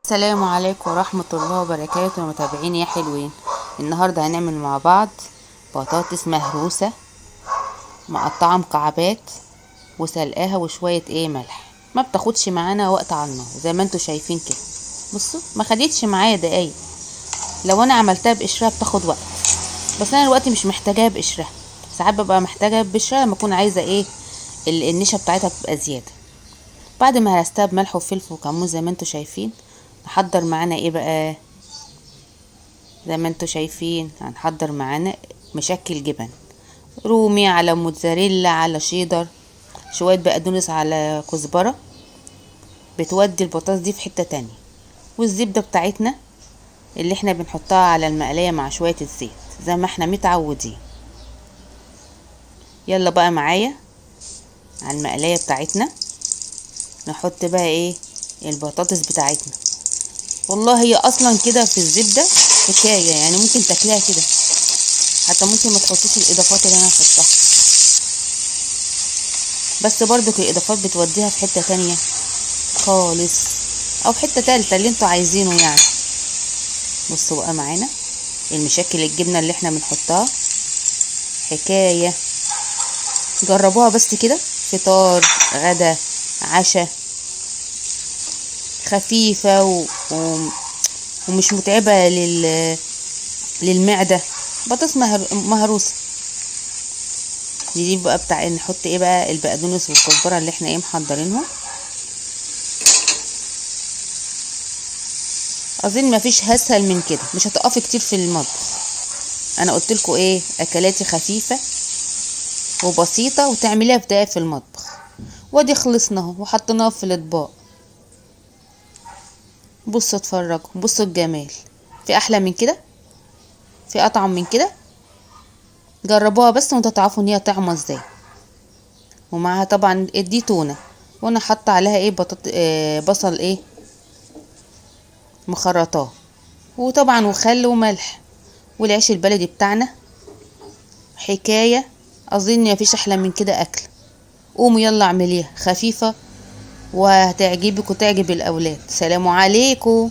السلام عليكم ورحمة الله وبركاته متابعين يا حلوين. النهاردة هنعمل مع بعض بطاطس مهروسة مقطعة مكعبات وسلقاها وشوية ملح. ما بتاخدش معانا وقت على النار زي ما انتوا شايفين كده. بصوا ما خدتش معايا دقايق. لو انا عملتها بقشرها بتاخد وقت، بس انا دلوقتي مش محتاجاها بقشرها. ساعات ببقى محتاجاها بقشرها لما اكون عايزة النشا بتاعتها بتبقى زيادة. بعد ما هرستها بملح وفلفل وكمون زي ما انتوا شايفين، نحضر معانا بقى. زي ما انتوا شايفين هنحضر معانا مشكل جبن رومي على موتزاريلا على شيدر، شوية بقدونس على كزبرة، بتودي البطاطس دي في حتة تانية. والزبدة بتاعتنا اللي احنا بنحطها على المقلاية مع شوية الزيت زي ما احنا متعودين. يلا بقى معايا على المقلاية بتاعتنا نحط بقى البطاطس بتاعتنا. والله هي اصلا كده في الزبدة حكاية، يعني ممكن تاكلها كده، حتى ممكن ما تحطوش الاضافات اللي انا هحطها، بس برضو الاضافات بتوديها في حتة تانية خالص او حتة تالتة اللي انتوا عايزينه يعني. بصوا بقى معانا المشكل الجبنة اللي احنا بنحطها حكاية. جربوها بس كده، فطار غدا عشاء، خفيفة ومش متعبة للمعدة. بطاطس مهروسة. نجيب بقى نحط بقى البقدونس والكزبرة اللي احنا محضرينهم. اظن مفيش اسهل من كده، مش هتقفي كتير في المطبخ. انا قلت لكم اكلاتي خفيفة وبسيطة وتعمليها في دقايق في المطبخ. وادي خلصنا اهو وحطيناها في الاطباق. بصوا اتفرجوا، بصوا الجمال. في احلى من كده؟ في اطعم من كده؟ جربوها بس وانتوا تعرفوا ان هي طعمه ازاي. ومعها طبعا دي تونه، وانا حاطه عليها بصل مخرطاه، وطبعا وخل وملح، والعيش البلدي بتاعنا حكايه. اظن مفيش احلى من كده اكل. قوموا يلا اعمليها، خفيفه وهتعجبك وتعجب الاولاد. سلام عليكم.